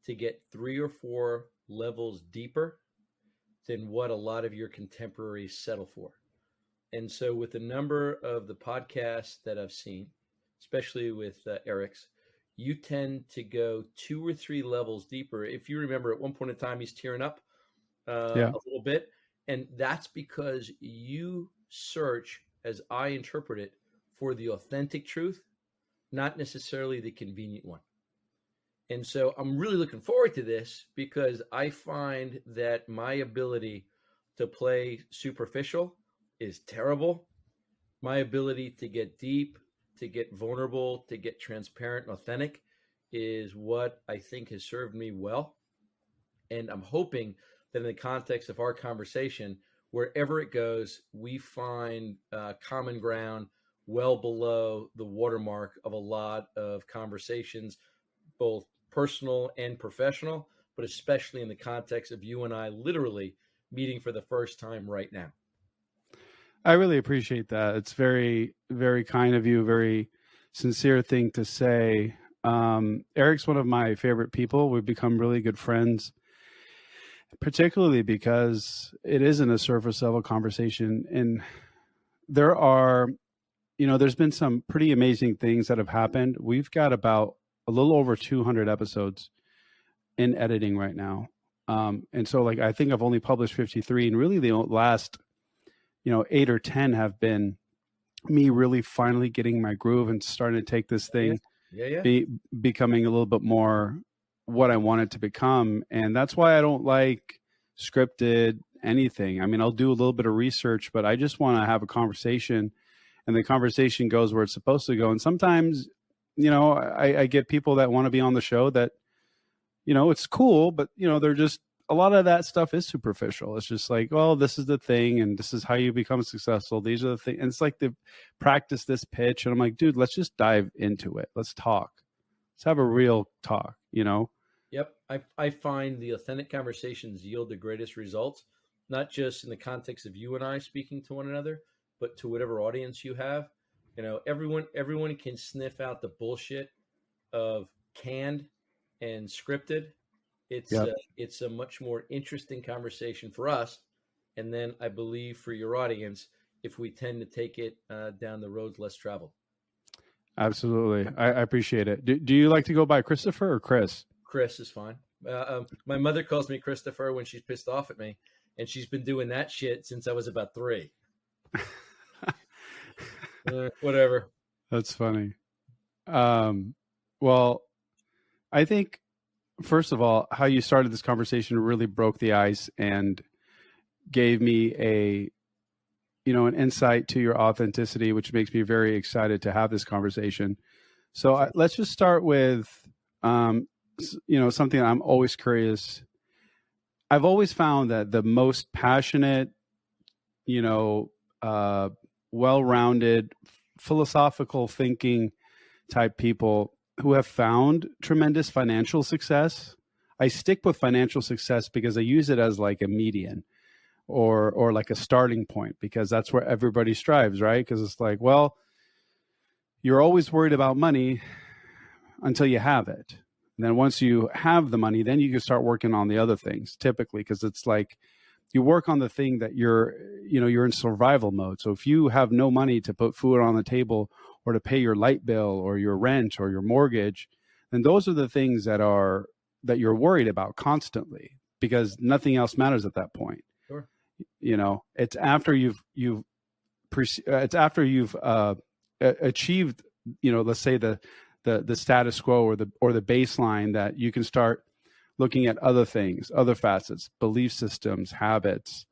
to get 3 or 4 levels deeper than what a lot of your contemporaries settle for. And so with a number of the podcasts that I've seen, especially with Eric's, you tend to go 2 or 3 levels deeper. If you remember, at one point in time, he's tearing up Yeah. a little bit. And that's because you search, as I interpret it, for the authentic truth, not necessarily the convenient one. And so I'm really looking forward to this because I find that my ability to play superficial is terrible. My ability to get deep, to get vulnerable, to get transparent and authentic is what I think has served me well. And I'm hoping that in the context of our conversation, wherever it goes, we find common ground well below the watermark of a lot of conversations, both personal and professional, but especially in the context of you and I literally meeting for the first time right now. I really appreciate that. It's very, very kind of you, very sincere thing to say. Eric's one of my favorite people. We've become really good friends, particularly because it isn't a surface level conversation. And there are, there's been some pretty amazing things that have happened. We've got about a little over 200 episodes in editing right now. And so I think I've only published 53, and really the last, 8 or 10 have been me really finally getting my groove and starting to take this thing, becoming a little bit more what I want it to become. And that's why I don't like scripted anything. I mean, I'll do a little bit of research, but I just want to have a conversation, and the conversation goes where it's supposed to go. And sometimes, I get people that want to be on the show that, it's cool, but, they're just, a lot of that stuff is superficial. It's just like, well, this is the thing, and this is how you become successful. These are the things. And it's like they practice this pitch. And I'm like, dude, let's just dive into it. Let's talk. Let's have a real talk, Yep. I find the authentic conversations yield the greatest results, not just in the context of you and I speaking to one another, but to whatever audience you have. Everyone can sniff out the bullshit of canned and scripted. It's a much more interesting conversation for us. And then I believe for your audience, if we tend to take it down the roads less traveled. Absolutely. I appreciate it. Do you like to go by Christopher or Chris? Chris is fine. My mother calls me Christopher when she's pissed off at me, and she's been doing that shit since I was about 3. Whatever. That's funny. Well, I think, first of all, how you started this conversation really broke the ice and gave me an insight to your authenticity, which makes me very excited to have this conversation. So let's just start with, something I'm always curious. I've always found that the most passionate, well-rounded, philosophical thinking type people who have found tremendous financial success. I stick with financial success because I use it as like a median or like a starting point, because that's where everybody strives, right? Because it's like, well, you're always worried about money until you have it. And then once you have the money, then you can start working on the other things, typically, because it's like you work on the thing that you're in survival mode. So if you have no money to put food on the table or to pay your light bill or your rent or your mortgage, then those are the things that you're worried about constantly, because nothing else matters at that point. Sure. It's after you've achieved, let's say the status quo or the baseline, that you can start looking at other things, other facets, belief systems, habits,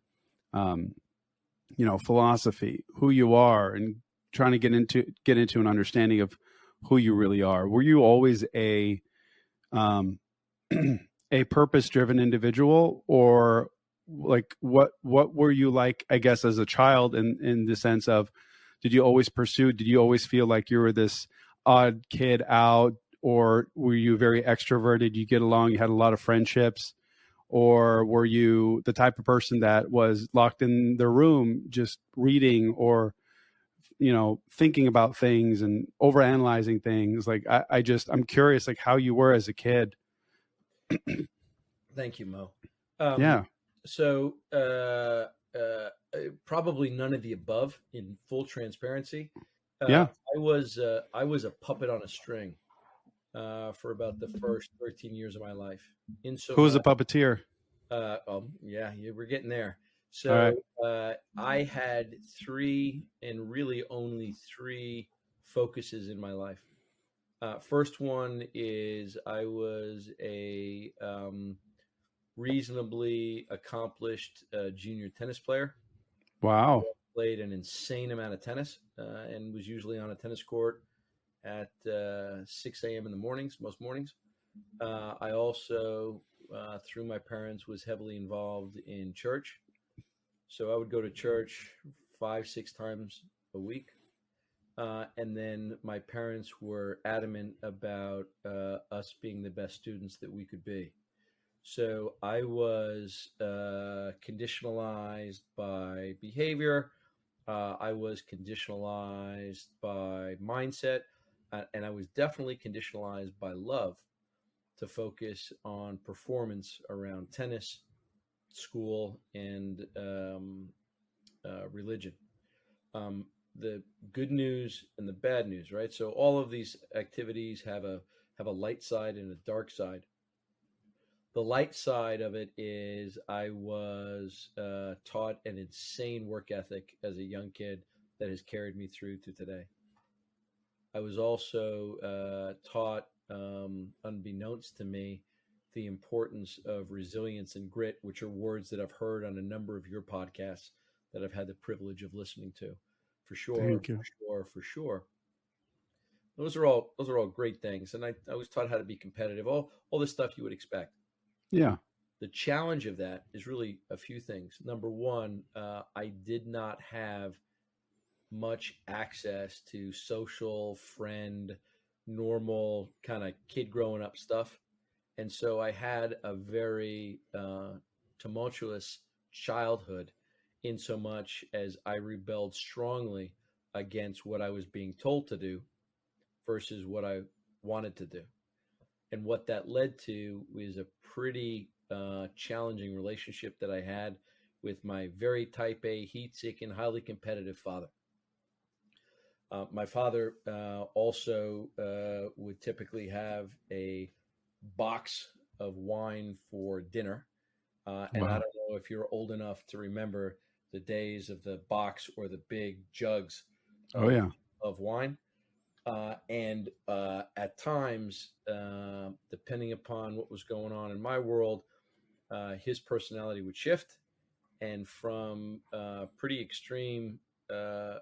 philosophy, who you are, and trying to get into an understanding of who you really are. Were you always a purpose-driven individual, or like what were you like, I guess, as a child, in the sense of, did you always feel like you were this odd kid out, or were you very extroverted? You get along, you had a lot of friendships, or were you the type of person that was locked in their room just reading or thinking about things and overanalyzing things? Like I'm curious, like how you were as a kid. Thank you, Mo. Yeah. So probably none of the above. In full transparency, Yeah. I was a puppet on a string for about the first 13 years of my life. In so Who was a puppeteer? yeah, we're getting there. All So right. I had three, and really only three, focuses in my life. First one is I was a reasonably accomplished junior tennis player. Wow. Played an insane amount of tennis and was usually on a tennis court at 6 a.m. in the mornings, most mornings. I also, through my parents, was heavily involved in church. So I would go to church 5, 6 times a week. And then my parents were adamant about us being the best students that we could be. So I was conditionalized by behavior. I was conditionalized by mindset. And I was definitely conditionalized by love to focus on performance around tennis, school, and religion. The good news and the bad news, right? So all of these activities have a light side and a dark side. The light side of it is I was taught an insane work ethic as a young kid that has carried me through to today. I was also taught, unbeknownst to me, the importance of resilience and grit, which are words that I've heard on a number of your podcasts that I've had the privilege of listening to. For sure, Thank you. for sure, for sure. Those are all great things, and I was taught how to be competitive. All the stuff you would expect. Yeah. The challenge of that is really a few things. Number one, I did not have much access to social, friend, normal kind of kid growing up stuff. And so I had a very tumultuous childhood, in so much as I rebelled strongly against what I was being told to do versus what I wanted to do. And what that led to was a pretty challenging relationship that I had with my very type A, heat seeking, highly competitive father. My father also would typically have a box of wine for dinner. And I Wow. don't know if you're old enough to remember the days of the box or the big jugs Oh of, yeah. of wine. And at times, depending upon what was going on in my world, his personality would shift. And from pretty extreme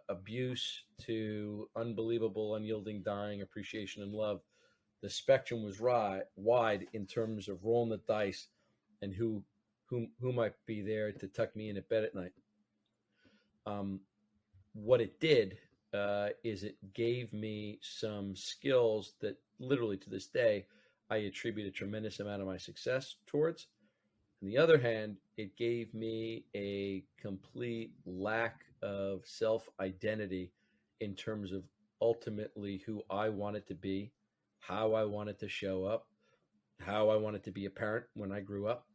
abuse to unbelievable, unyielding, dying appreciation and love, the spectrum was wide in terms of rolling the dice and who might be there to tuck me in at bed at night. What it did is it gave me some skills that literally to this day I attribute a tremendous amount of my success towards. On the other hand, it gave me a complete lack of self identity in terms of ultimately who I wanted to be, how I wanted to show up, how I wanted to be a parent when I grew up.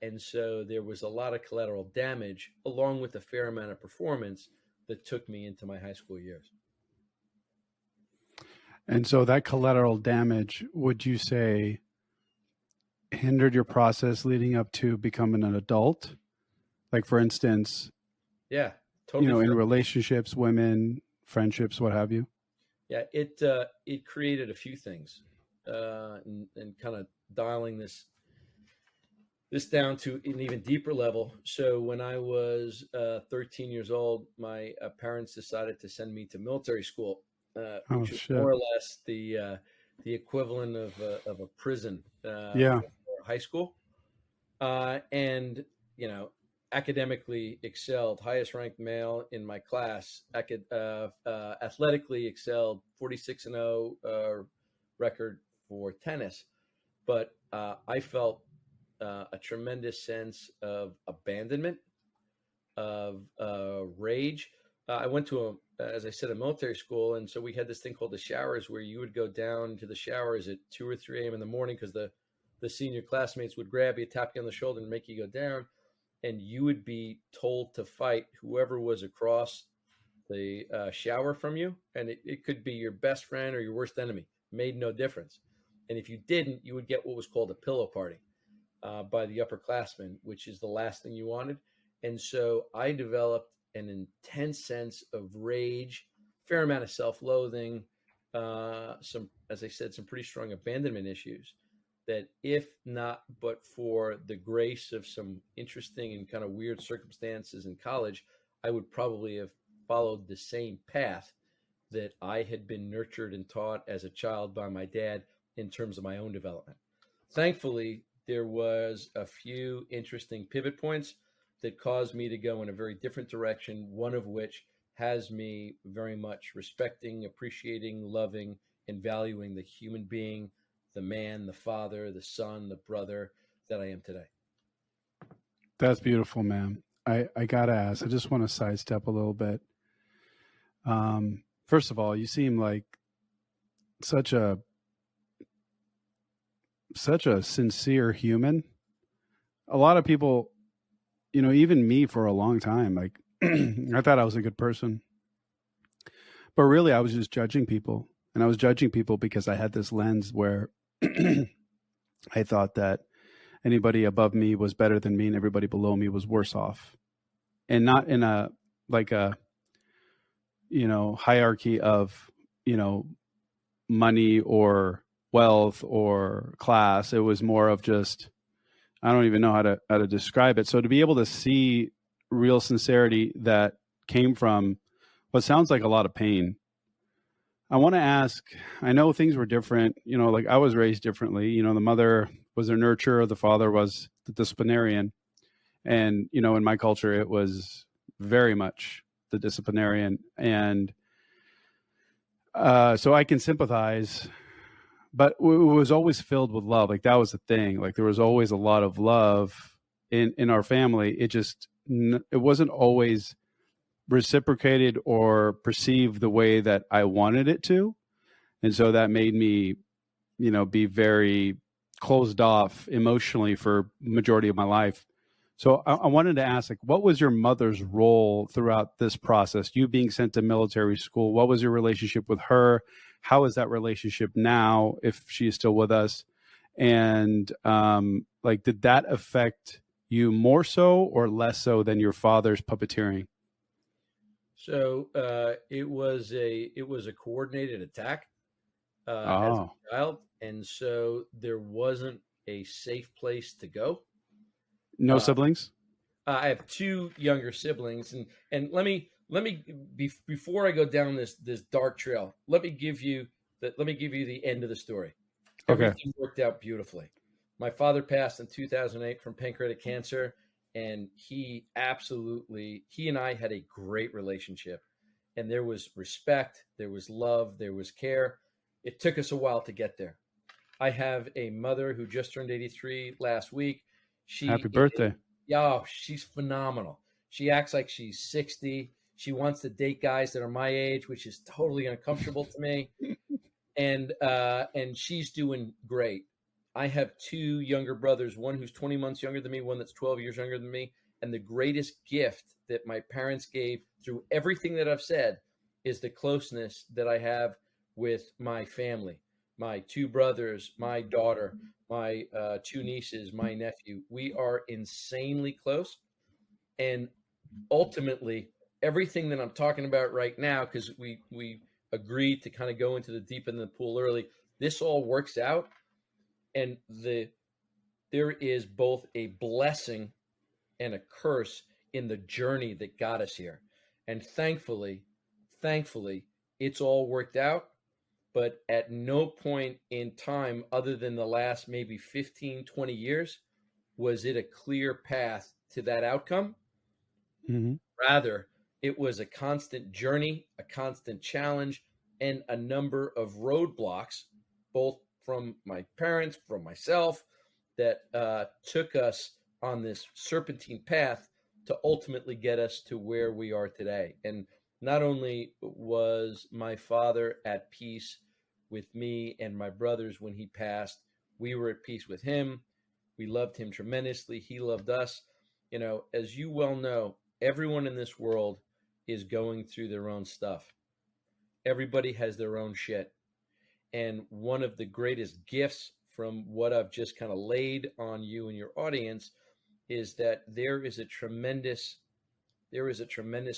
And so there was a lot of collateral damage, along with a fair amount of performance that took me into my high school years. And so that collateral damage, would you say, hindered your process leading up to becoming an adult? Like, for instance, Yeah, totally. in relationships, women, friendships, what have you? Yeah, it created a few things, and kind of dialing this down to an even deeper level. So when I was 13 years old, my parents decided to send me to military school, Oh which was shit. more or less the equivalent of a prison Yeah. for high school. And academically excelled, highest ranked male in my class. Athletically excelled, 46-0 record for tennis. But I felt a tremendous sense of abandonment, of rage. I went to as I said, a military school, and so we had this thing called the showers, where you would go down to the showers at 2 or 3 a.m. in the morning because the the senior classmates would grab you, tap you on the shoulder, and make you go down, and you would be told to fight whoever was across the shower from you, and it could be your best friend or your worst enemy. Made no difference. And if you didn't, you would get what was called a pillow party by the upperclassmen, which is the last thing you wanted. And so I developed an intense sense of rage, fair amount of self-loathing, some, as I said, some pretty strong abandonment issues. That if not but for the grace of some interesting and kind of weird circumstances in college, I would probably have followed the same path that I had been nurtured and taught as a child by my dad in terms of my own development. Thankfully, there was a few interesting pivot points that caused me to go in a very different direction, one of which has me very much respecting, appreciating, loving, and valuing the human being, the man, the father, the son, the brother that I am today. That's beautiful, man. I gotta ask, I just want to sidestep a little bit. First of all, you seem like such a sincere human. A lot of people, even me for a long time, like I thought I was a good person, but really I was just judging people. And I was judging people because I had this lens where I thought that anybody above me was better than me and everybody below me was worse off. And not in a hierarchy of, money or wealth or class. It was more of just, I don't even know how to describe it. So to be able to see real sincerity that came from what sounds like a lot of pain. I want to ask, I know things were different, like I was raised differently. The mother was a nurturer, the father was the disciplinarian. And, in my culture, it was very much the disciplinarian. And so I can sympathize, but it was always filled with love. Like that was the thing. Like there was always a lot of love in our family. It wasn't always reciprocated or perceived the way that I wanted it to. And so that made me, be very closed off emotionally for majority of my life. So I wanted to ask, like, what was your mother's role throughout this process? You being sent to military school, what was your relationship with her? How is that relationship now, if she is still with us? And did that affect you more so or less so than your father's puppeteering? So it was a coordinated attack as a child, and so there wasn't a safe place to go. No siblings? I have two younger siblings, and let me before I go down this dark trail, let me give you the end of the story. Okay. Everything worked out beautifully. My father passed in 2008 from pancreatic cancer, and he and I had a great relationship, and there was respect, there was love, there was care. It took us a while to get there. I have a mother who just turned 83 last week. Happy birthday. She's phenomenal. She acts like she's 60. She wants to date guys that are my age, which is totally uncomfortable to me. And she's doing great. I have two younger brothers, one who's 20 months younger than me, one that's 12 years younger than me. And the greatest gift that my parents gave through everything that I've said is the closeness that I have with my family, my two brothers, my daughter, my two nieces, my nephew. We are insanely close. And ultimately, everything that I'm talking about right now, because we agreed to kind of go into the deep end of the pool early, this all works out. And there is both a blessing and a curse in the journey that got us here. And thankfully, it's all worked out. But at no point in time, other than the last maybe 15, 20 years, was it a clear path to that outcome. Mm-hmm. Rather, it was a constant journey, a constant challenge, and a number of roadblocks, both from my parents, from myself, that took us on this serpentine path to ultimately get us to where we are today. And not only was my father at peace with me and my brothers when he passed, We were at peace with him. We loved him tremendously. He loved us. As you well know, everyone in this world is going through their own stuff. Everybody has their own shit. And one of the greatest gifts from what I've just kind of laid on you and your audience is that there is a tremendous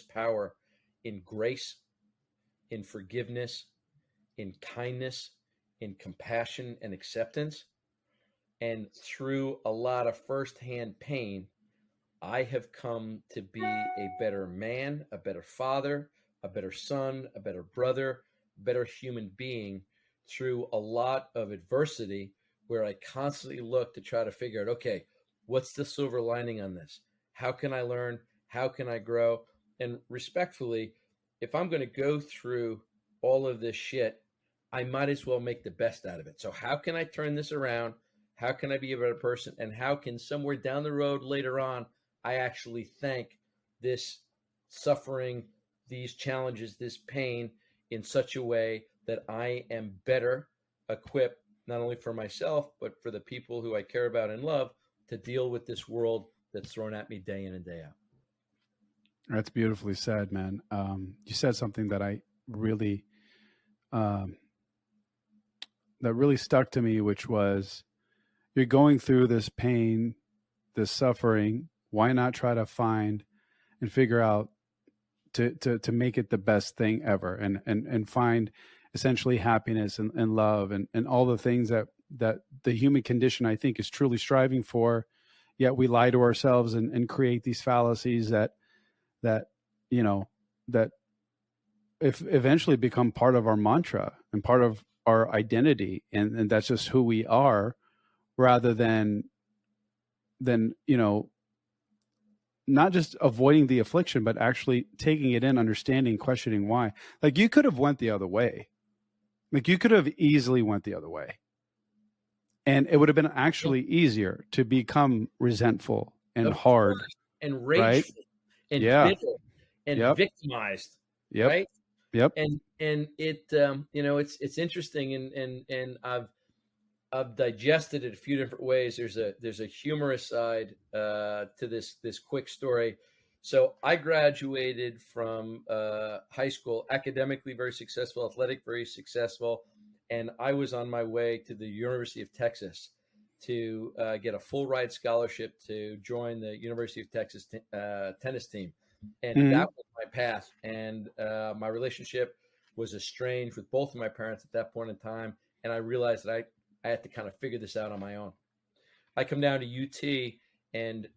power in grace, in forgiveness, in kindness, in compassion and acceptance. And through a lot of firsthand pain, I have come to be a better man, a better father, a better son, a better brother, a better human being through a lot of adversity, where I constantly look to try to figure out, okay, what's the silver lining on this? How can I learn? How can I grow? And respectfully, if I'm going to go through all of this shit, I might as well make the best out of it. So how can I turn this around? How can I be a better person? And how can somewhere down the road later on, I actually thank this suffering, these challenges, this pain in such a way that I am better equipped, not only for myself, but for the people who I care about and love, to deal with this world that's thrown at me day in and day out. That's beautifully said, man. You said something that I really, that really stuck to me, which was, you're going through this pain, this suffering. Why not try to find and figure out to make it the best thing ever, and find essentially happiness and love and all the things that the human condition, I think, is truly striving for. Yet we lie to ourselves and create these fallacies that if eventually become part of our mantra and part of our identity, and that's just who we are, rather than not just avoiding the affliction, but actually taking it in, understanding, questioning why. Like, you could have went the other way. Like, you could have easily went the other way, and it would have been actually easier to become resentful and hard and rageful, right? And bitter and victimized, right? Yep. And it it's interesting, and I've digested it a few different ways. There's a humorous side to this quick story. So I graduated from high school, academically very successful, athletic very successful, and I was on my way to the University of Texas to get a full ride scholarship to join the University of Texas tennis team, and that was my path. And my relationship was estranged with both of my parents at that point in time, and I realized that I had to kind of figure this out on my own. I come down to UT, and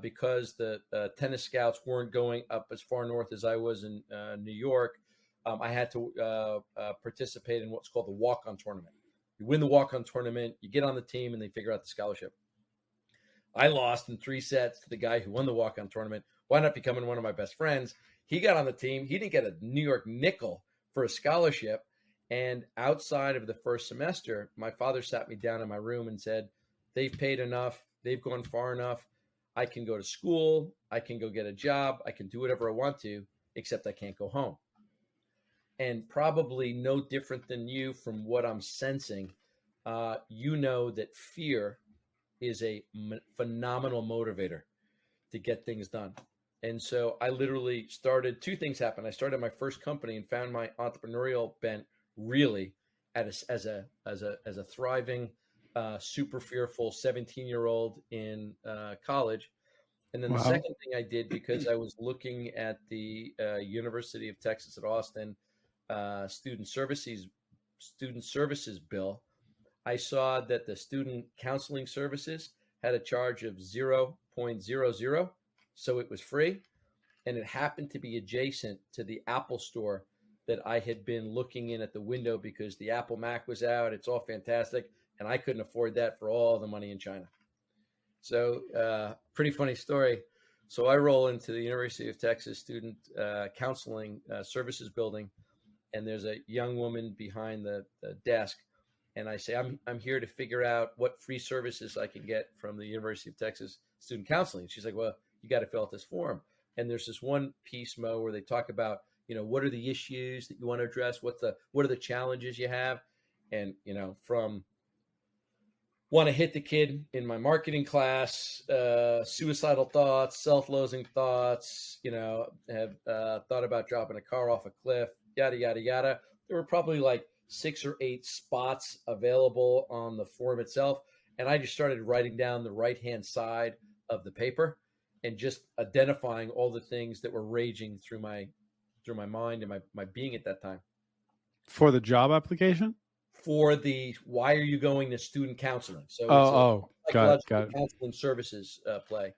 because the tennis scouts weren't going up as far north as I was in New York, I had to participate in what's called the walk-on tournament. You win the walk-on tournament, you get on the team, and they figure out the scholarship. I lost in 3 sets to the guy who won the walk-on tournament, wound up becoming one of my best friends. He got on the team. He didn't get a New York nickel for a scholarship. And outside of the first semester, my father sat me down in my room and said, they've paid enough. They've gone far enough. I can go to school. I can go get a job. I can do whatever I want to, except I can't go home. And probably no different than you from what I'm sensing, that fear is a phenomenal motivator to get things done. And so I literally started, 2 things happened. I started my first company and found my entrepreneurial bent really as a thriving, super fearful 17-year-old in college. And then the second thing I did, because I was looking at the University of Texas at Austin student services bill, I saw that the student counseling services had a charge of 0.00, so it was free, and it happened to be adjacent to the Apple store that I had been looking in at the window because the Apple Mac was out. It's all fantastic, and I couldn't afford that for all the money in China. So pretty funny story. So I roll into the University of Texas student counseling services building, and there's a young woman behind the desk. And I say, I'm here to figure out what free services I can get from the University of Texas student counseling. She's like, well, you got to fill out this form. And there's this one piece, Mo, where they talk about, what are the issues that you want to address? What are the challenges you have? And, from want to hit the kid in my marketing class, suicidal thoughts, self-loathing thoughts, have thought about dropping a car off a cliff, yada, yada, yada. There were probably like 6 or 8 spots available on the form itself. And I just started writing down the right-hand side of the paper and just identifying all the things that were raging through my mind and my being at that time. For the job application? For the why are you going to student counseling? So it's got it. counseling services play.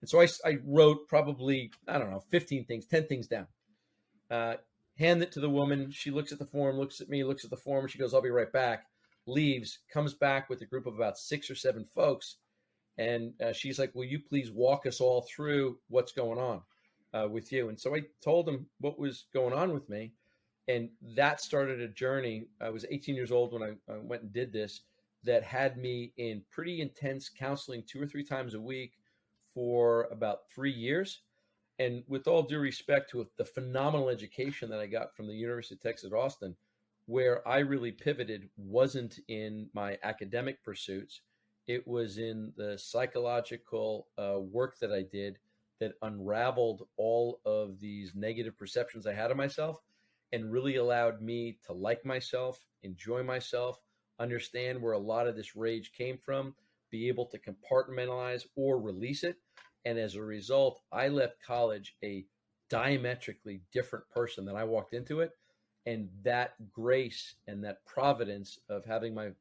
And so I wrote probably, I don't know, 15 things, 10 things down. Hand it to the woman. She looks at the form, looks at me, looks at the form. She goes, I'll be right back. Leaves, comes back with a group of about 6 or 7 folks. And she's like, will you please walk us all through what's going on with you? And so I told them what was going on with me. And that started a journey. I was 18 years old when I went and did this, that had me in pretty intense counseling 2 or 3 times a week for about 3 years. And with all due respect to the phenomenal education that I got from the University of Texas at Austin, where I really pivoted wasn't in my academic pursuits. It was in the psychological work that I did that unraveled all of these negative perceptions I had of myself and really allowed me to like myself, enjoy myself, understand where a lot of this rage came from, be able to compartmentalize or release it. And as a result, I left college a diametrically different person than I walked into it. And that grace and that providence of having my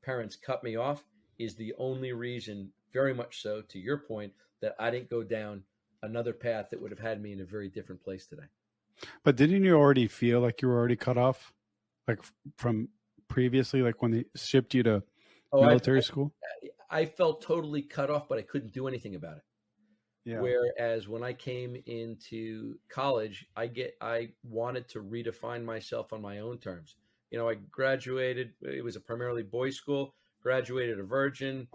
parents cut me off is the only reason, very much so, to your point, that I didn't go down another path that would have had me in a very different place today. But didn't you already feel like you were already cut off, like from previously, like when they shipped you to military school? I felt totally cut off, but I couldn't do anything about it. Yeah. Whereas when I came into college, I wanted to redefine myself on my own terms. I graduated. It was a primarily boys' school. Graduated a virgin.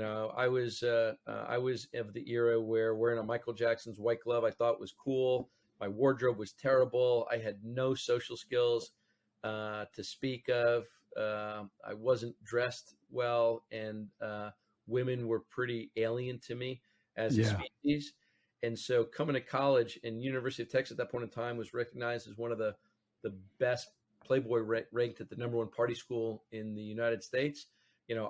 I was of the era where wearing a Michael Jackson's white glove I thought was cool. My wardrobe was terrible. I had no social skills to speak of. I wasn't dressed well, and women were pretty alien to me as a species. And so coming to college, and University of Texas at that point in time was recognized as one of the best Playboy ranked at the #1 party school in the United States.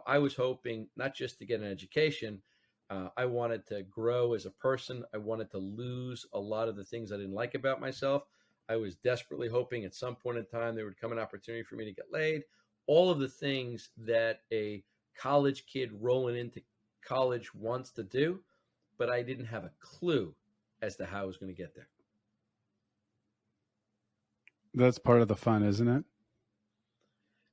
I was hoping not just to get an education. I wanted to grow as a person. I wanted to lose a lot of the things I didn't like about myself. I was desperately hoping at some point in time there would come an opportunity for me to get laid. All of the things that a college kid rolling into college wants to do, but I didn't have a clue as to how I was going to get there. That's part of the fun, isn't it?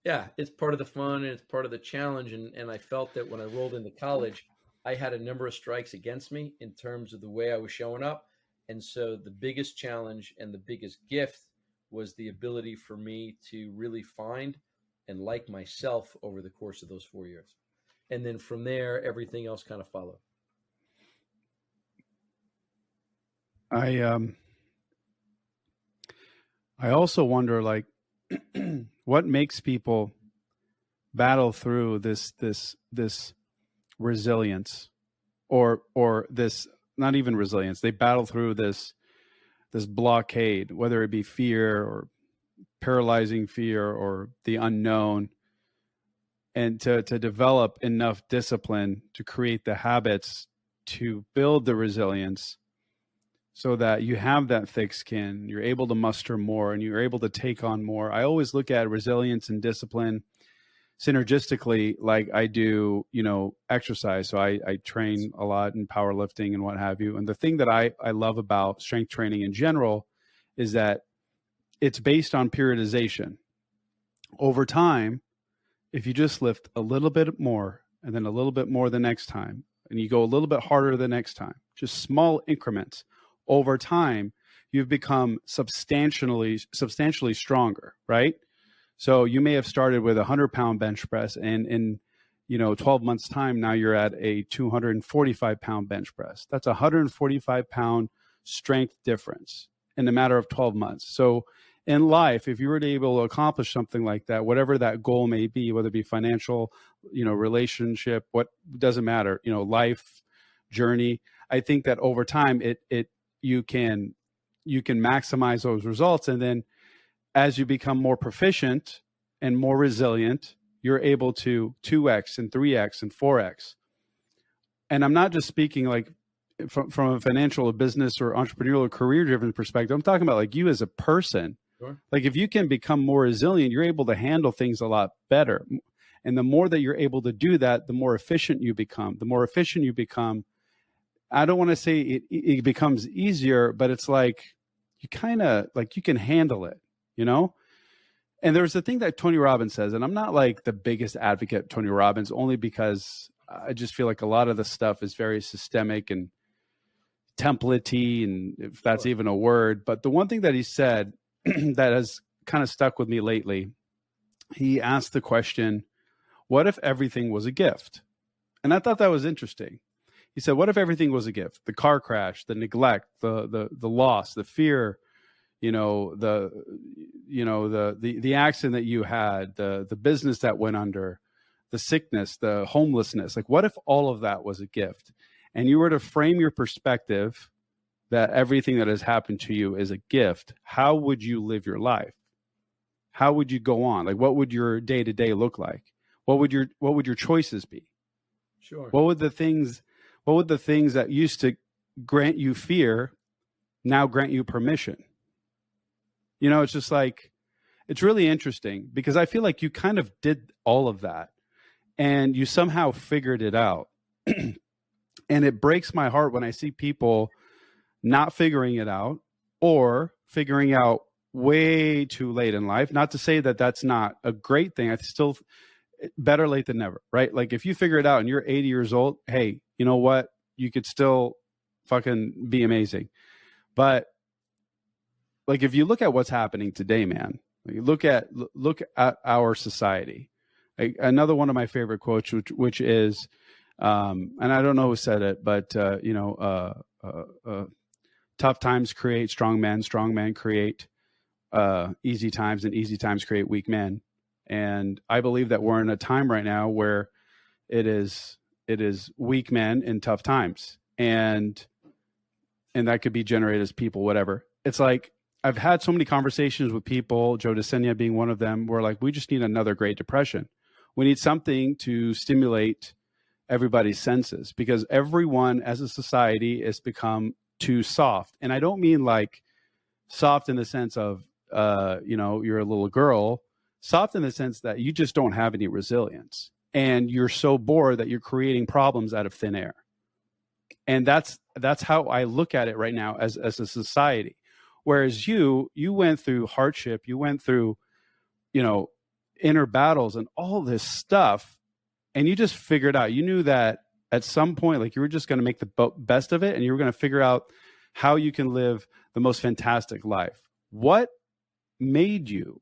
Yeah, it's part of the fun and it's part of the challenge. And I felt that when I rolled into college, I had a number of strikes against me in terms of the way I was showing up. And so the biggest challenge and the biggest gift was the ability for me to really find and like myself over the course of those 4 years. And then from there, everything else kind of followed. I also wonder, like, what makes people battle through this resilience, or this, not even resilience, they battle through this blockade, whether it be fear or paralyzing fear or the unknown, and to develop enough discipline to create the habits to build the resilience so that you have that thick skin, you're able to muster more and you're able to take on more. I always look at resilience and discipline synergistically, like I do, exercise. So I train a lot in powerlifting and what have you. And the thing that I love about strength training in general is that it's based on periodization. Over time, if you just lift a little bit more and then a little bit more the next time, and you go a little bit harder the next time, just small increments, over time, you've become substantially stronger, right? So you may have started with a 100-pound bench press, and in 12 months' time, now you're at a 245-pound bench press. That's a 145-pound strength difference in a matter of 12 months. So in life, if you were to be able to accomplish something like that, whatever that goal may be, whether it be financial, relationship, what doesn't matter, life journey, I think that over time you can maximize those results. And then as you become more proficient and more resilient, you're able to 2x and 3x and 4x. And I'm not just speaking like from a financial or business or entrepreneurial or career driven perspective. I'm talking about like you as a person. Sure. Like if you can become more resilient, you're able to handle things a lot better. And the more that you're able to do that, the more efficient you become. The more efficient you become, I don't want to say it becomes easier, but it's like you kind of like you can handle it, And there's a thing that Tony Robbins says, and I'm not like the biggest advocate of Tony Robbins, only because I just feel like a lot of the stuff is very systemic and template-y, and if that's even a word. But the one thing that he said that has kind of stuck with me lately, he asked the question, what if everything was a gift? And I thought that was interesting. He said, what if everything was a gift? The car crash, the neglect, the loss, the fear, the accident that you had, the business that went under, the sickness, the homelessness. Like, what if all of that was a gift? And you were to frame your perspective that everything that has happened to you is a gift, how would you live your life? How would you go on? Like, what would your day-to-day look like? What would your choices be? Sure. What would the things that used to grant you fear now grant you permission? It's just like, it's really interesting because I feel like you kind of did all of that and you somehow figured it out. And it breaks my heart when I see people not figuring it out or figuring out way too late in life. Not to say that that's not a great thing. I still, better late than never, right? Like if you figure it out and you're 80 years old, hey, you know what? You could still fucking be amazing. But like, if you look at what's happening today, man, like, look at our society. Like, another one of my favorite quotes, which is, and I don't know who said it, but tough times create strong men create easy times, and easy times create weak men. And I believe that we're in a time right now where it is weak men in tough times, and that could be generated as people, whatever. It's like, I've had so many conversations with people, Joe DeSenia being one of them, where like, we just need another Great Depression. We need something to stimulate everybody's senses, because everyone as a society has become too soft. And I don't mean like soft in the sense of, you're a little girl, soft in the sense that you just don't have any resilience and you're so bored that you're creating problems out of thin air. And that's how I look at it right now as a society. Whereas you went through hardship, you went through, inner battles and all this stuff, and you just figured out, you knew that at some point, like, you were just going to make the best of it, and you were going to figure out how you can live the most fantastic life. What made you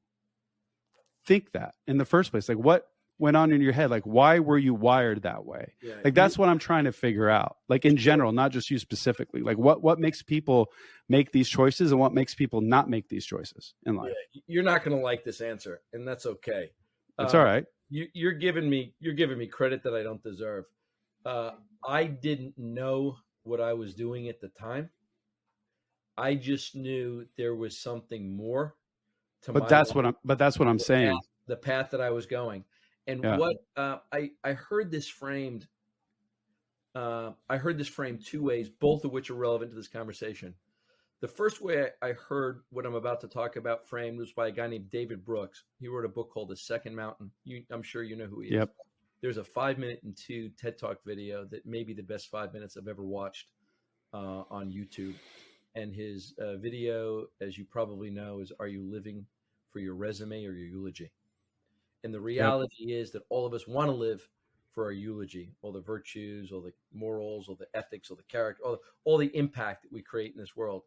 think that in the first place? Like, what went on in your head? Like, why were you wired that way? Yeah, like, that's what I'm trying to figure out, like, in general, not just you specifically. Like, what makes people make these choices and what makes people not make these choices in life? Yeah, you're not going to like this answer, and that's okay. It's all right. You're giving me credit that I don't deserve. I didn't know what I was doing at the time. I just knew there was something more to but that's what I'm saying. The path that I was going. And what I heard this framed. I heard this framed two ways, both of which are relevant to this conversation. The first way I heard what I'm about to talk about framed was by a guy named David Brooks. He wrote a book called The Second Mountain. I'm sure you know who he is. Yep. There's a 5-minute and 2 TED Talk video that may be the best 5 minutes I've ever watched on YouTube. And his video, as you probably know, is, "Are you living for your resume or your eulogy?" And the reality is that all of us want to live for our eulogy, all the virtues, all the morals, all the ethics, all the character, all the impact that we create in this world.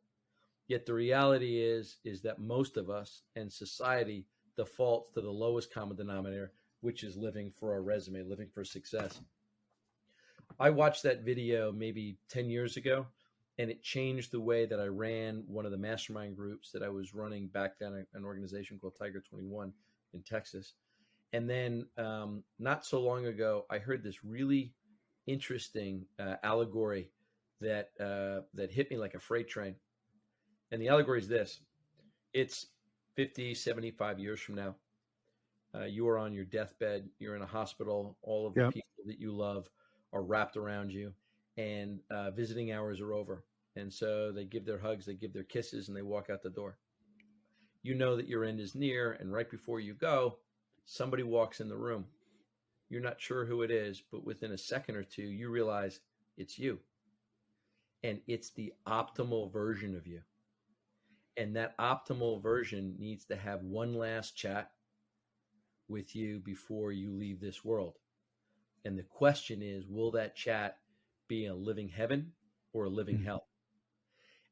Yet the reality is that most of us and society defaults to the lowest common denominator, which is living for our resume, living for success. I watched that video maybe 10 years ago, And it changed the way that I ran one of the mastermind groups that I was running back then, an organization called Tiger 21 in Texas. And then not so long ago, I heard this really interesting allegory that hit me like a freight train. And the allegory is this: it's 50, 75 years from now. You are on your deathbed. You're in a hospital. All of the people that you love are wrapped around you, and visiting hours are over. And so they give their hugs, they give their kisses, and they walk out the door. You know that your end is near, and right before you go, somebody walks in the room. You're not sure who it is, but within a second or two, you realize it's you. And it's the optimal version of you. And that optimal version needs to have one last chat with you before you leave this world. And the question is, will that chat be a living heaven or a living hell?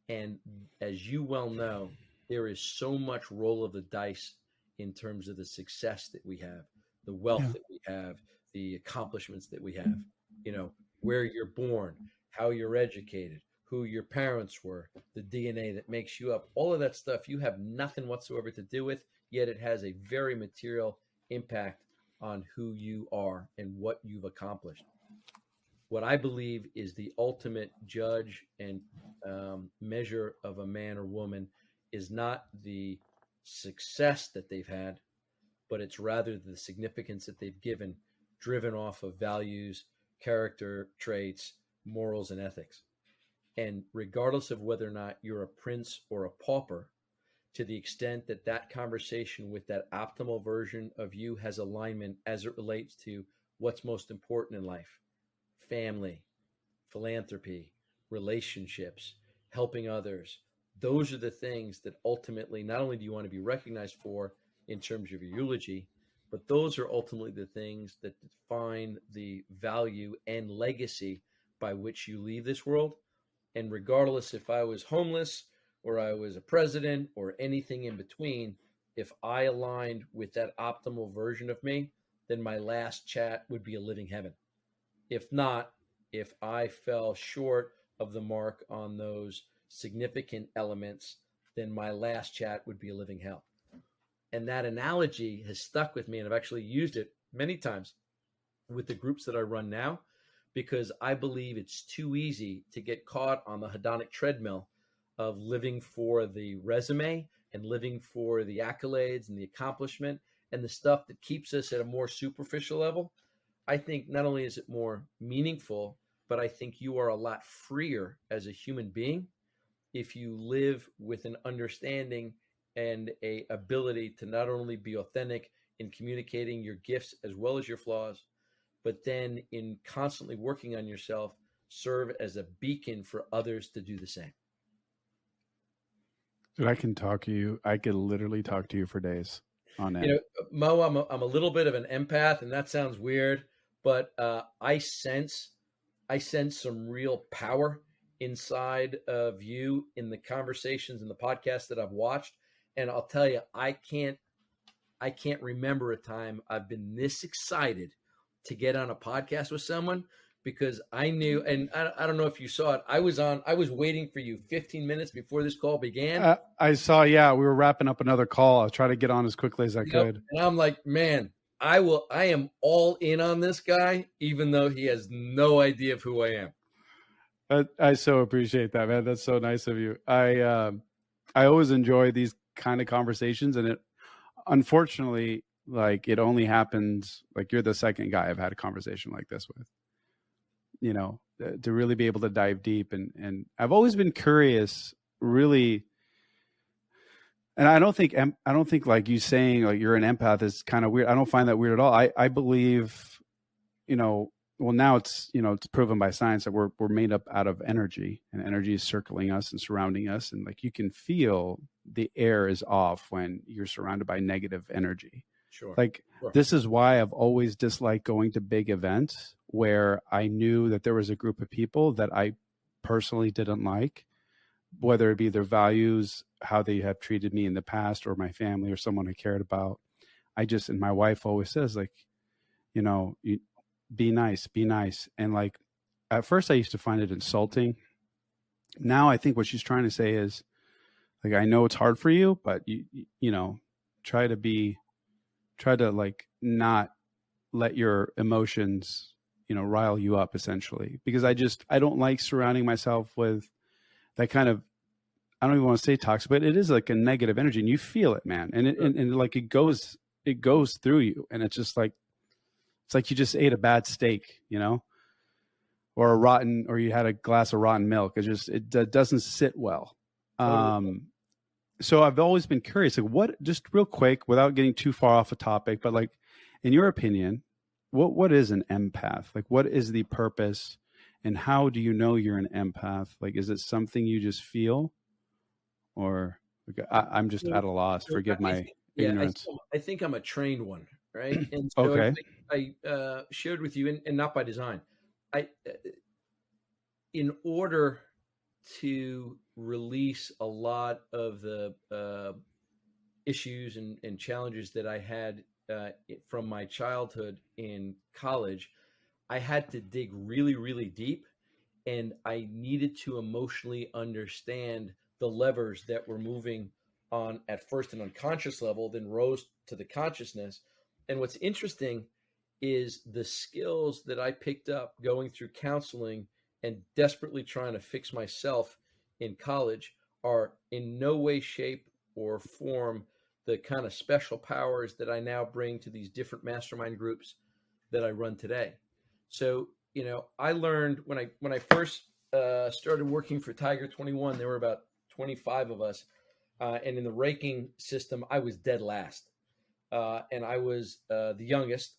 And as you well know, there is so much roll of the dice in terms of the success that we have, the wealth that we have, the accomplishments that we have, you know, where you're born, how you're educated, who your parents were, the DNA that makes you up, all of that stuff you have nothing whatsoever to do with, yet it has a very material impact on who you are and what you've accomplished. What I believe is the ultimate judge and measure of a man or woman is not the success that they've had, but it's rather the significance that they've given, driven off of values, character traits, morals, and ethics. And regardless of whether or not you're a prince or a pauper, to the extent that that conversation with that optimal version of you has alignment as it relates to what's most important in life, family, philanthropy, relationships, helping others, those are the things that ultimately, not only do you want to be recognized for in terms of your eulogy, but those are ultimately the things that define the value and legacy by which you leave this world. And regardless if I was homeless or I was a president or anything in between, if I aligned with that optimal version of me, then my last chat would be a living heaven. If not, if I fell short of the mark on those significant elements, then my last chat would be a living hell. And that analogy has stuck with me, and I've actually used it many times with the groups that I run now, because I believe it's too easy to get caught on the hedonic treadmill of living for the resume and living for the accolades and the accomplishment and the stuff that keeps us at a more superficial level. I think not only is it more meaningful, but I think you are a lot freer as a human being if you live with an understanding and a ability to not only be authentic in communicating your gifts as well as your flaws, but then in constantly working on yourself, serve as a beacon for others to do the same. Dude, I can talk to you. I could literally talk to you for days on end. You know, Mo, I'm a little bit of an empath, and that sounds weird, but I sense some real power inside of you in the conversations and the podcasts that I've watched. And I'll tell you, I can't remember a time I've been this excited to get on a podcast with someone, because I knew, and I don't know if you saw it, I was waiting for you 15 minutes before this call began. I saw, we were wrapping up another call. I was trying to get on as quickly as I could. And I'm like, man, I am all in on this guy, even though he has no idea of who I am. I so appreciate that, man. That's so nice of you. I always enjoy these kind of conversations, and it, unfortunately, like, it only happens, like, you're the second guy I've had a conversation like this with, you know, to really be able to dive deep. And I've always been curious, really. And I don't think like you saying like you're an empath is kind of weird. I don't find that weird at all. I believe, you know, well, now it's, you know, it's proven by science that we're made up out of energy, and energy is circling us and surrounding us. And like, you can feel the air is off when you're surrounded by negative energy. Sure. Like, this is why I've always disliked going to big events where I knew that there was a group of people that I personally didn't like, whether it be their values, how they have treated me in the past, or my family, or someone I cared about. And my wife always says, like, you know, be nice. And like, at first I used to find it insulting, Now I think what she's trying to say is, like, I know it's hard for you, but you know, try to like not let your emotions, you know, rile you up, essentially. Because I don't like surrounding myself with that kind of, I don't even want to say toxic, but it is like a negative energy, and you feel it, man. And and like it goes through you, and it's just like, it's like you just ate a bad steak, you know, or you had a glass of rotten milk. It doesn't sit well. Totally. So I've always been curious, like, what, just real quick, without getting too far off a topic, but like, in your opinion, what is an empath? Like, what is the purpose, and how do you know you're an empath? Like, is it something you just feel, or I'm just at a loss? So Forgive my ignorance. I think I'm a trained one, right? And so Okay. I shared with you, and not by design. I, in order to release a lot of the issues and challenges that I had from my childhood in college, I had to dig really, really deep, and I needed to emotionally understand the levers that were moving on at first an unconscious level, then rose to the consciousness. And what's interesting is the skills that I picked up going through counseling and desperately trying to fix myself in college are in no way, shape, or form the kind of special powers that I now bring to these different mastermind groups that I run today. So, you know, I learned when I first started working for Tiger 21, there were about 25 of us, and in the ranking system, I was dead last, and I was the youngest.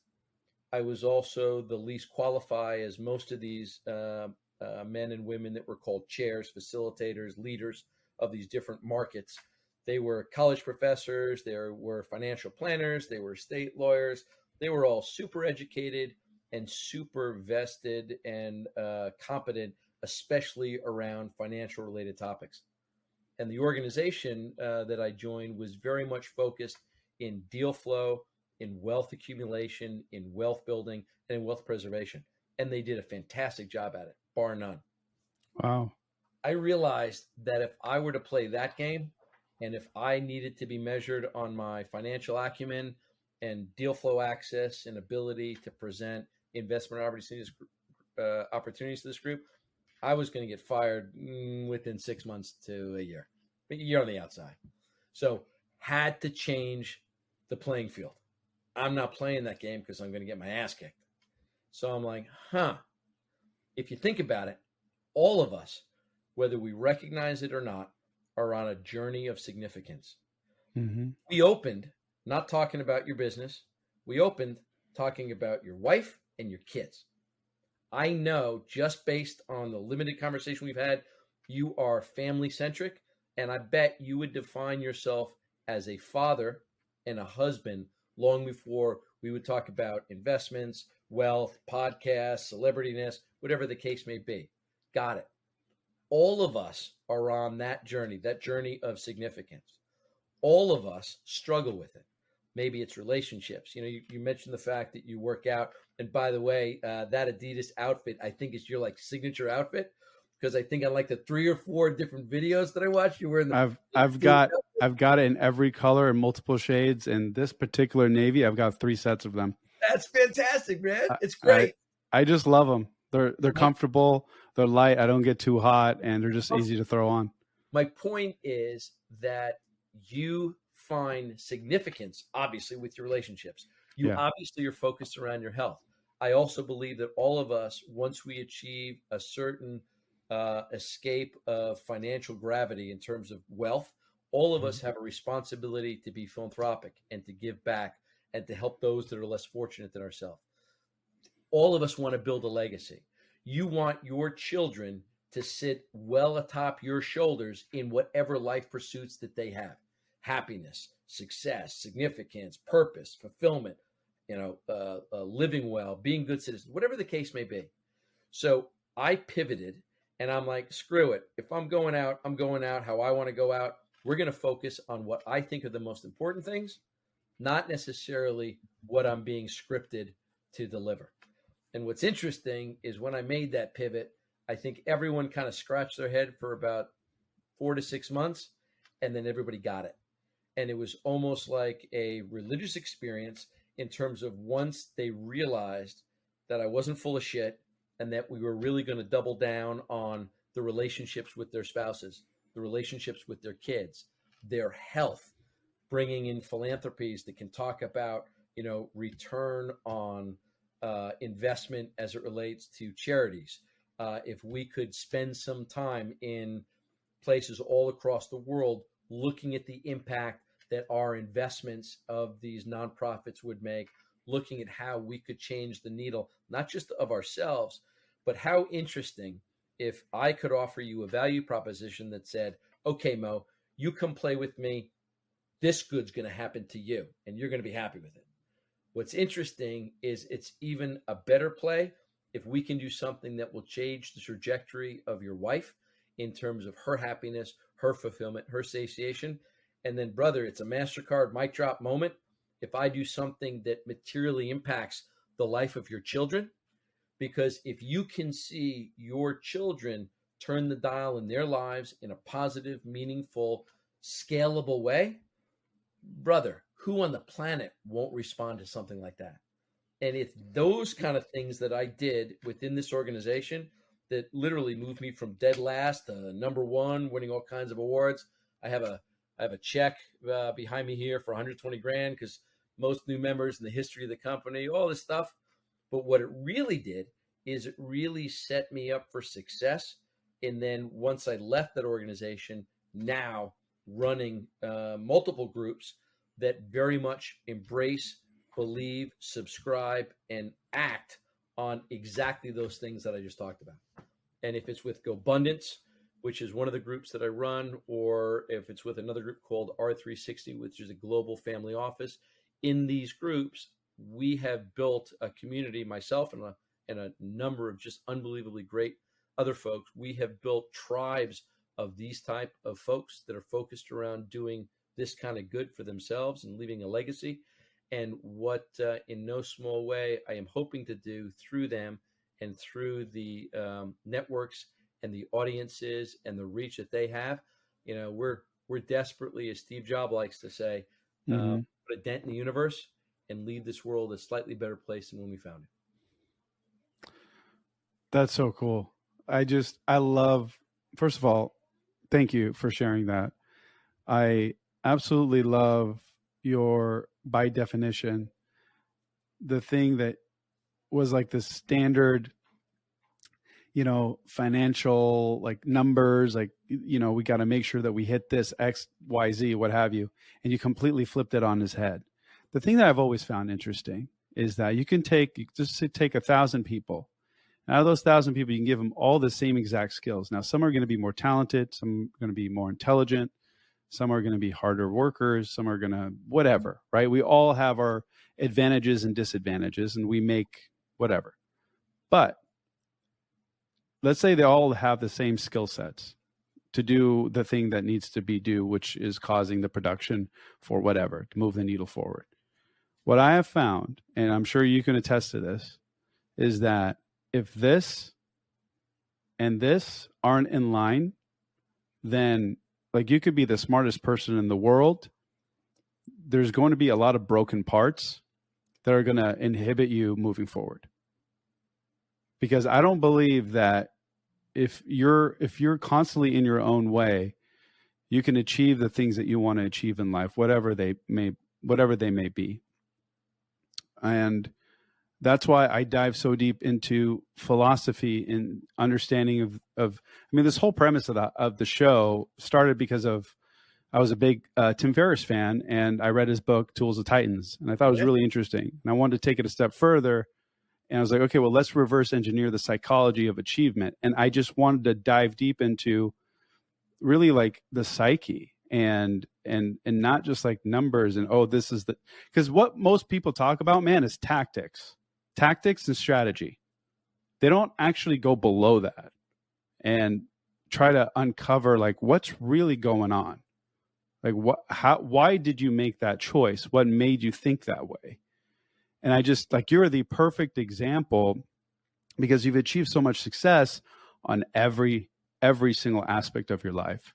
I was also the least qualified, as most of these men and women that were called chairs, facilitators, leaders of these different markets. They were college professors, they were financial planners, they were state lawyers. They were all super educated and super vested and competent, especially around financial related topics. And the organization that I joined was very much focused in deal flow, in wealth accumulation, in wealth building, and in wealth preservation. And they did a fantastic job at it, bar none. Wow. I realized that if I were to play that game, and if I needed to be measured on my financial acumen and deal flow access and ability to present investment opportunities to this group, I was going to get fired within 6 months to a year. You're on the outside. So had to change the playing field. I'm not playing that game because I'm going to get my ass kicked. So I'm like, if you think about it, all of us, whether we recognize it or not, are on a journey of significance. Mm-hmm. We opened not talking about your business. We opened talking about your wife and your kids. I know, just based on the limited conversation we've had, you are family centric. And I bet you would define yourself as a father and a husband long before we would talk about investments, wealth, podcasts, celebrityness, whatever the case may be. Got it. All of us are on that journey of significance. All of us struggle with it. Maybe it's relationships. You know, you mentioned the fact that you work out. And by the way, that Adidas outfit, I think is your like signature outfit, because I think on like the 3 or 4 different videos that I watched, you were in the. I've got it in every color and multiple shades. And this particular navy, I've got 3 sets of them. That's fantastic, man. It's great. I just love them. They're comfortable. They're light. I don't get too hot, and they're just easy to throw on. My point is that you find significance, obviously, with your relationships. You obviously are focused around your health. I also believe that all of us, once we achieve a certain escape of financial gravity in terms of wealth, all of us have a responsibility to be philanthropic and to give back and to help those that are less fortunate than ourselves. All of us want to build a legacy. You want your children to sit well atop your shoulders in whatever life pursuits that they have. Happiness, success, significance, purpose, fulfillment, living well, being good citizens, whatever the case may be. So I pivoted and I'm like, screw it. If I'm going out how I want to go out. We're going to focus on what I think are the most important things, not necessarily what I'm being scripted to deliver. And what's interesting is when I made that pivot, I think everyone kind of scratched their head for about 4 to 6 months, and then everybody got it. And it was almost like a religious experience in terms of once they realized that I wasn't full of shit and that we were really going to double down on the relationships with their spouses, the relationships with their kids, their health, bringing in philanthropies that can talk about, return on investment as it relates to charities. If we could spend some time in places all across the world looking at the impact that our investments of these nonprofits would make, looking at how we could change the needle, not just of ourselves, but how interesting if I could offer you a value proposition that said, okay, Mo, you come play with me. This good's going to happen to you and you're going to be happy with it. What's interesting is it's even a better play if we can do something that will change the trajectory of your wife in terms of her happiness, her fulfillment, her satiation. And then, brother, it's a MasterCard mic drop moment. If I do something that materially impacts the life of your children, because if you can see your children turn the dial in their lives in a positive, meaningful, scalable way, brother, who on the planet won't respond to something like that? And it's those kind of things that I did within this organization that literally moved me from dead last to number one, winning all kinds of awards. I have a check behind me here for 120 grand because most new members in the history of the company, all this stuff. But what it really did is it really set me up for success. And then once I left that organization, now running multiple groups that very much embrace, believe, subscribe, and act on exactly those things that I just talked about. And if it's with Gobundance, which is one of the groups that I run, or if it's with another group called R360, which is a global family office, in these groups, we have built a community, myself and a number of just unbelievably great other folks. We have built tribes of these type of folks that are focused around doing this kind of good for themselves and leaving a legacy. And what, in no small way, I am hoping to do through them and through the networks and the audiences and the reach that they have, we're desperately, as Steve Jobs likes to say, put a dent in the universe and leave this world a slightly better place than when we found it. That's so cool. I love, first of all, thank you for sharing that. I absolutely love your, by definition, the thing that was like the standard, financial, like numbers, like, we got to make sure that we hit this X, Y, Z, what have you. And you completely flipped it on his head. The thing that I've always found interesting is that you just take 1,000 people. Out of those 1,000 people, you can give them all the same exact skills. Now, some are going to be more talented, some are going to be more intelligent, some are going to be harder workers, some are going to whatever, right? We all have our advantages and disadvantages, and we make whatever. But let's say they all have the same skill sets to do the thing that needs to be done, which is causing the production for whatever, to move the needle forward. What I have found, and I'm sure you can attest to this, is that if this and this aren't in line, then like you could be the smartest person in the world. There's going to be a lot of broken parts that are going to inhibit you moving forward. Because I don't believe that if you're constantly in your own way, you can achieve the things that you want to achieve in life, whatever they may be. And that's why I dive so deep into philosophy and understanding of this whole premise of the show started because I was a big Tim Ferriss fan, and I read his book, Tools of Titans, and I thought it was really interesting. And I wanted to take it a step further. And I was like, okay, well, let's reverse engineer the psychology of achievement. And I just wanted to dive deep into really like the psyche and not just like numbers and, this is because what most people talk about, man, is tactics and strategy. They don't actually go below that and try to uncover like what's really going on. Like why did you make that choice? What made you think that way? And I just like, you're the perfect example because you've achieved so much success on every single aspect of your life.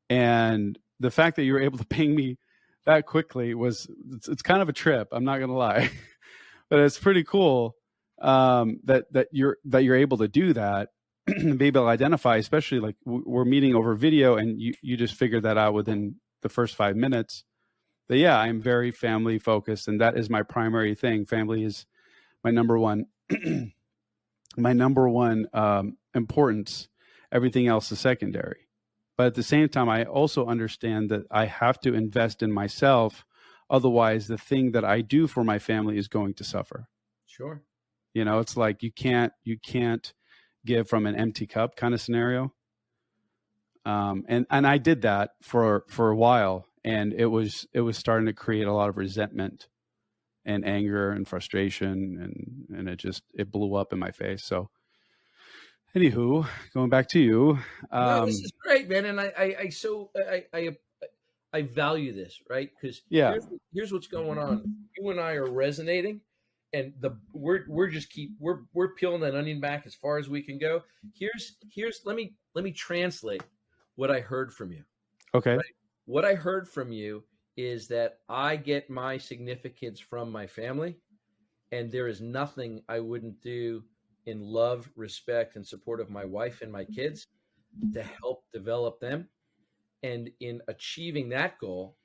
And the fact that you were able to ping me that quickly it's kind of a trip. I'm not going to lie, but it's pretty cool that you're able to do that and be able to identify, especially like we're meeting over video and you just figured that out within the first 5 minutes. But yeah, I'm very family focused, and that is my primary thing. Family is my number one, importance. Everything else is secondary. But at the same time, I also understand that I have to invest in myself. Otherwise, the thing that I do for my family is going to suffer. Sure. It's like you can't give from an empty cup kind of scenario. And I did that for a while, and it was starting to create a lot of resentment and anger and frustration, and it blew up in my face. So anywho, going back to you. No, this is great, man. And I value this, right? Because here's what's going on. You and I are resonating, and we're peeling that onion back as far as we can go. Let me translate what I heard from you. Okay. Right? What I heard from you is that I get my significance from my family, and there is nothing I wouldn't do in love, respect, and support of my wife and my kids to help develop them. And in achieving that goal,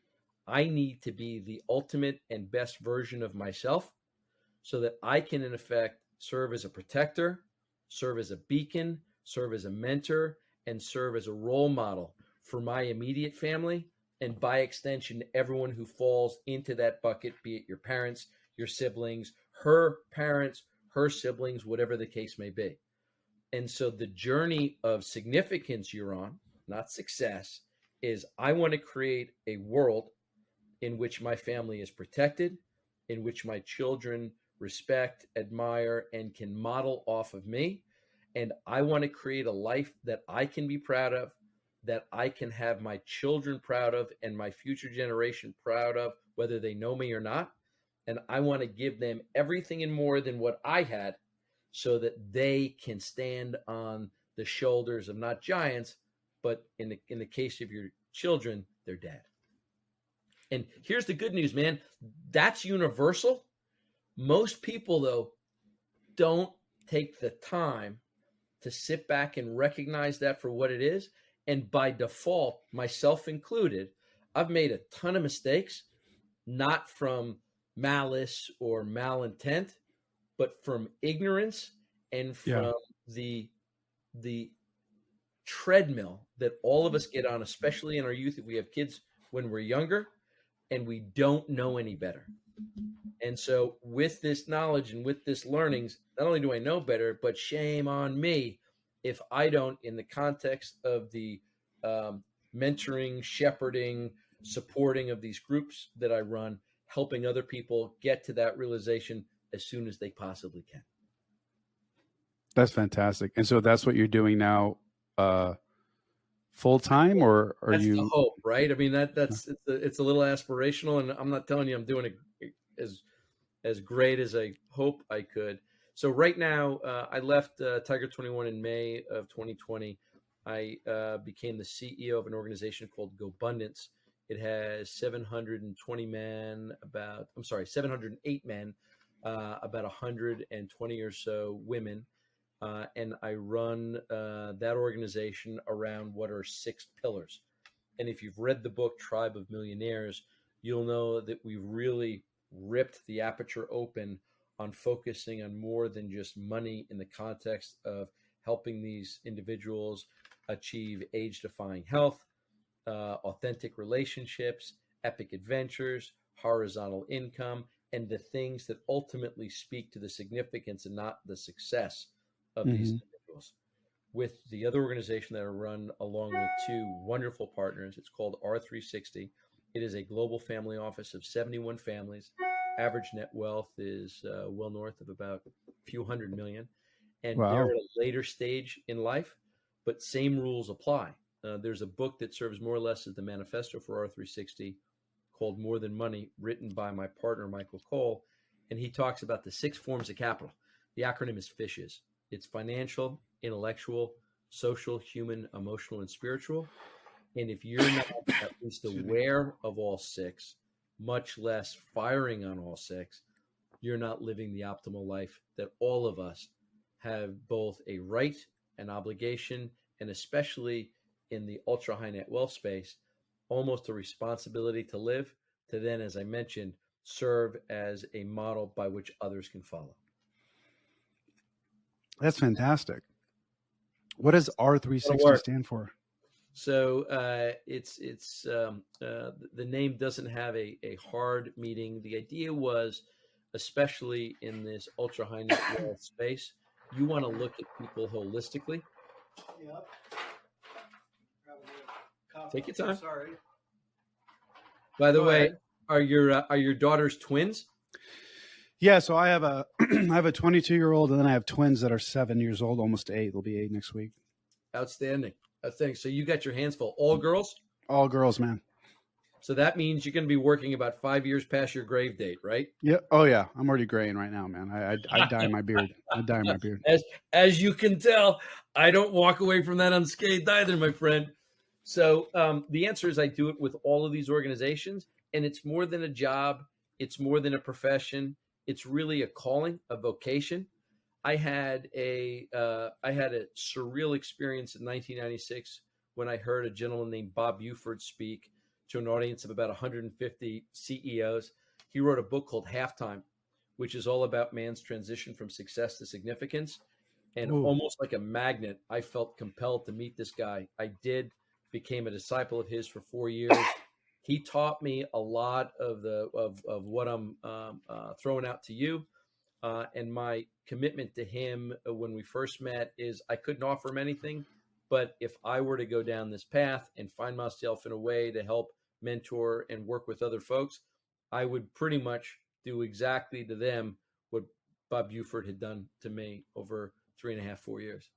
I need to be the ultimate and best version of myself so that I can, in effect, serve as a protector, serve as a beacon, serve as a mentor, and serve as a role model for my immediate family, and by extension, everyone who falls into that bucket, be it your parents, your siblings, her parents, her siblings, whatever the case may be. And so the journey of significance you're on, not success, is I want to create a world in which my family is protected, in which my children respect, admire, and can model off of me. And I want to create a life that I can be proud of, that I can have my children proud of and my future generation proud of, whether they know me or not. And I want to give them everything and more than what I had so that they can stand on the shoulders of not giants, but in the case of your children, their dad. And here's the good news, man. That's universal. Most people, though, don't take the time to sit back and recognize that for what it is. And by default, myself included, I've made a ton of mistakes, not from malice or malintent, but from ignorance and from the treadmill that all of us get on, especially in our youth, if we have kids when we're younger, and we don't know any better. And so with this knowledge and with this learnings, not only do I know better, but shame on me if I don't, in the context of the mentoring, shepherding, supporting of these groups that I run, helping other people get to that realization as soon as they possibly can. That's fantastic. And so that's what you're doing now, full time, or are that's you? The hope, right? I mean, it's a little aspirational, and I'm not telling you I'm doing it as great as I hope I could. So right now, I left Tiger 21 in May of 2020. I became the CEO of an organization called Gobundance. It has 708 men, about 120 or so women. And I run that organization around what are 6 pillars. And if you've read the book Tribe of Millionaires, you'll know that we've really ripped the aperture open on focusing on more than just money in the context of helping these individuals achieve age-defying health, authentic relationships, epic adventures, horizontal income, and the things that ultimately speak to the significance and not the success of these individuals. With the other organization that I run along with 2 wonderful partners, it's called R360. It is a global family office of 71 families. Average net wealth is well north of about a few hundred million. And they're at a later stage in life, but same rules apply. There's a book that serves more or less as the manifesto for R360 called More Than Money, written by my partner, Michael Cole. And he talks about the 6 forms of capital. The acronym is FISHES. It's financial, intellectual, social, human, emotional, and spiritual. And if you're not at least aware of all six, much less firing on all six, you're not living the optimal life that all of us have both a right, an obligation, and especially in the ultra high net wealth space, almost a responsibility to live, to then, as I mentioned, serve as a model by which others can follow. That's fantastic. What does R360 stand for? So the name doesn't have a hard meaning. The idea was, especially in this ultra high net worth space, you want to look at people holistically. Yep. Take your time. Sorry. By the way, are your daughters twins? Yeah, so I have a I have a 22-year-old, and then I have twins that are 7 years old, almost 8. They'll be 8 next week. Outstanding. So you got your hands full. All girls? All girls, man. So that means you're going to be working about 5 years past your grave date, right? Yeah. Oh yeah, I'm already graying right now, man. I dye my beard. I dye my beard. As you can tell, I don't walk away from that unscathed either, my friend. So the answer is I do it with all of these organizations, and it's more than a job. It's more than a profession. It's really a calling, a vocation. I had a surreal experience in 1996 when I heard a gentleman named Bob Buford speak to an audience of about 150 CEOs. He wrote a book called Halftime, which is all about man's transition from success to significance. And almost like a magnet, I felt compelled to meet this guy. I did, became a disciple of his for 4 years. He taught me a lot of what I'm throwing out to you. And my commitment to him when we first met is I couldn't offer him anything, but if I were to go down this path and find myself in a way to help mentor and work with other folks, I would pretty much do exactly to them what Bob Buford had done to me over 3.5, 4 years.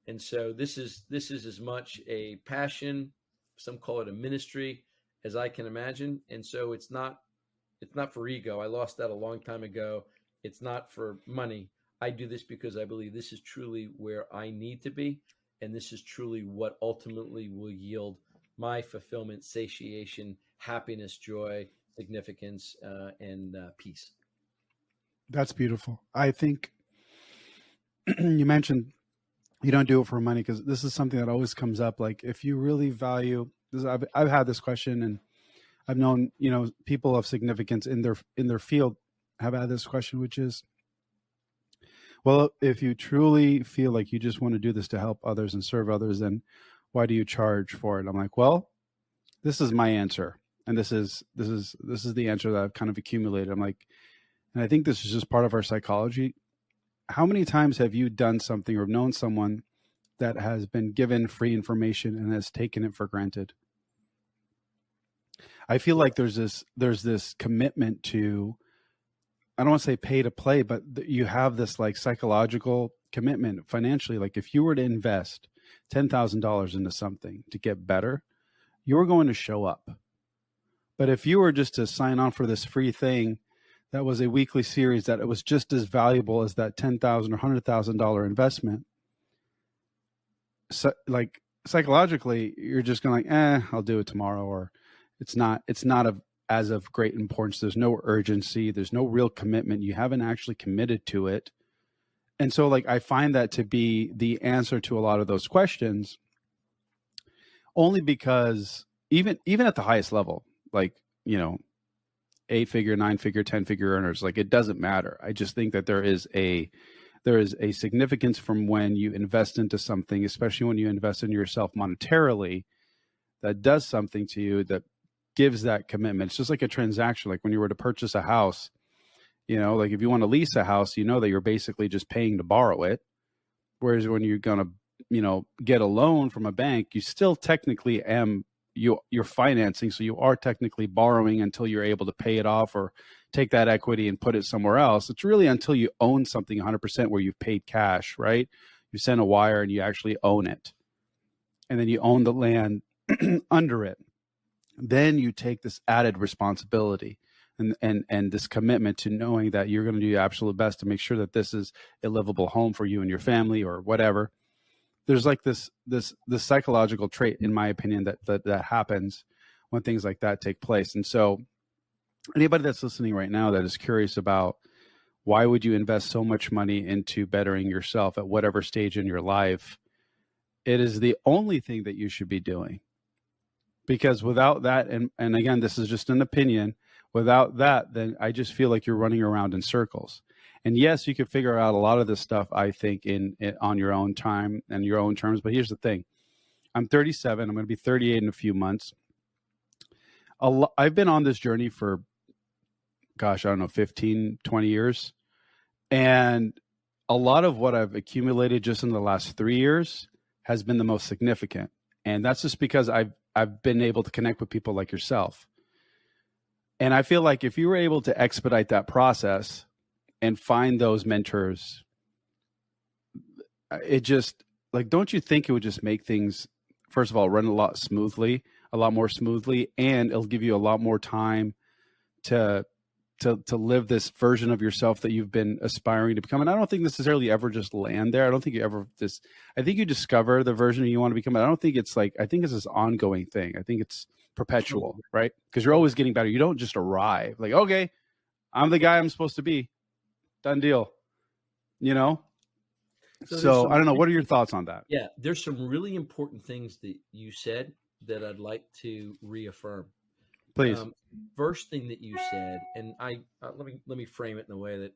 And so this is as much a passion, some call it a ministry, as I can imagine. And so it's not for ego. I lost that a long time ago. It's not for money. I do this because I believe this is truly where I need to be. And this is truly what ultimately will yield my fulfillment, satiation, happiness, joy, significance, and peace. That's beautiful. I think you mentioned you don't do it for money, because this is something that always comes up. Like, if you really value this, I've had this question, and I've known, people of significance in their field have had this question, which is, well, if you truly feel like you just want to do this to help others and serve others, then why do you charge for it? I'm like, well, this is my answer. And this is the answer that I've kind of accumulated. I'm like, and I think this is just part of our psychology. How many times have you done something or known someone that has been given free information and has taken it for granted? I feel like there's this commitment to, I don't want to say pay to play, but you have this like psychological commitment financially. Like, if you were to invest $10,000 into something to get better, you're going to show up. But if you were just to sign on for this free thing that was a weekly series, that it was just as valuable as that $10,000 or $100,000 investment, so like psychologically, you're just going like, I'll do it tomorrow, or it's not as of great importance. There's no urgency. There's no real commitment. You haven't actually committed to it. And so like, I find that to be the answer to a lot of those questions, only because even at the highest level, like, 8-figure, 9-figure, 10-figure earners, like, it doesn't matter. I just think that there is a significance from when you invest into something, especially when you invest in yourself monetarily, that does something to you, that gives that commitment. It's just like a transaction. Like when you were to purchase a house, like if you want to lease a house, that you're basically just paying to borrow it. Whereas when you're going to, get a loan from a bank, you still technically you're financing. So you are technically borrowing until you're able to pay it off or take that equity and put it somewhere else. It's really until you own something 100% where you've paid cash, right? You send a wire and you actually own it. And then you own the land under it. Then you take this added responsibility and this commitment to knowing that you're going to do your absolute best to make sure that this is a livable home for you and your family or whatever. there's like this psychological trait, in my opinion, that happens when things like that take place. And so anybody that's listening right now that is curious about why would you invest so much money into bettering yourself at whatever stage in your life, it is the only thing that you should be doing. Because without that, and again, this is just an opinion, without that, then I just feel like you're running around in circles. And yes, you can figure out a lot of this stuff, I think, on your own time and your own terms. But here's the thing. I'm 37. I'm going to be 38 in a few months. I've been on this journey for, gosh, I don't know, 15, 20 years. And a lot of what I've accumulated just in the last 3 years has been the most significant. And that's just because I've been able to connect with people like yourself. And I feel like if you were able to expedite that process and find those mentors, it just, like, don't you think it would just make things, first of all, run a lot more smoothly, and it'll give you a lot more time to live this version of yourself that you've been aspiring to become. And I don't think necessarily ever just land there. I don't think you ever I think you discover the version you want to become. I don't think it's like, I think it's this ongoing thing. I think it's perpetual, right? Because you're always getting better. You don't just arrive like, okay, I'm the guy I'm supposed to be. Done deal. You know? So I don't know. What are your thoughts on that? Yeah, there's some really important things that you said that I'd like to reaffirm. Please. First thing that you said, and I let me frame it in the way that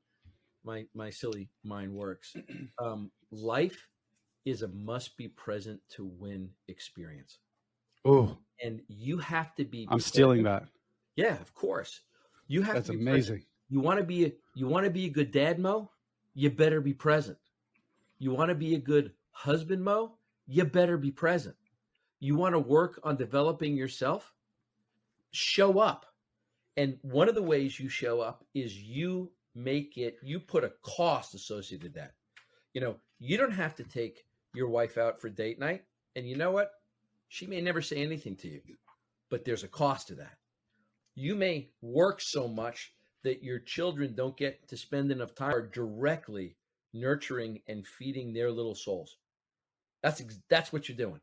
my silly mind works. Life is a must be present to win experience. Oh, and you have to be. I'm stealing that. Yeah, of course. You have. That's to be amazing. Present. You want to be a good dad, Mo? You better be present. You want to be a good husband, Mo? You better be present. You want to work on developing yourself? Show up. And one of the ways you show up is you put a cost associated with that. You don't have to take your wife out for date night. And you know what? She may never say anything to you, but there's a cost to that. You may work so much that your children don't get to spend enough time directly nurturing and feeding their little souls. That's what you're doing.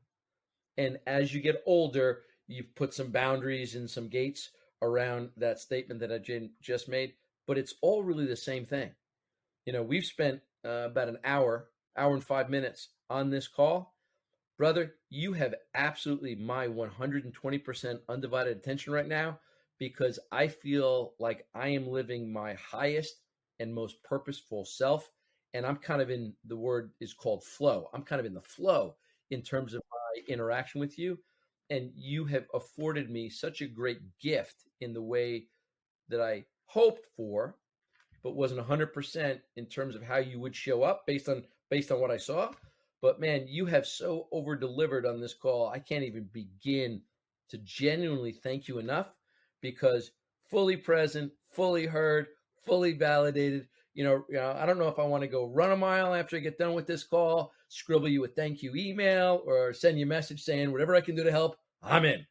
And as you get older, you've put some boundaries and some gates around that statement that I just made, but it's all really the same thing. We've spent about an hour and 5 minutes on this call. Brother, you have absolutely my 120% undivided attention right now, because I feel like I am living my highest and most purposeful self. And I'm kind of in, the word is called flow. I'm kind of in the flow in terms of my interaction with you. And you have afforded me such a great gift in the way that I hoped for, but wasn't 100% in terms of how you would show up based on what I saw. But man, you have so over-delivered on this call. I can't even begin to genuinely thank you enough, because fully present, fully heard, fully validated. I don't know if I want to go run a mile after I get done with this call, scribble you a thank you email, or send you a message saying whatever I can do to help, I'm in.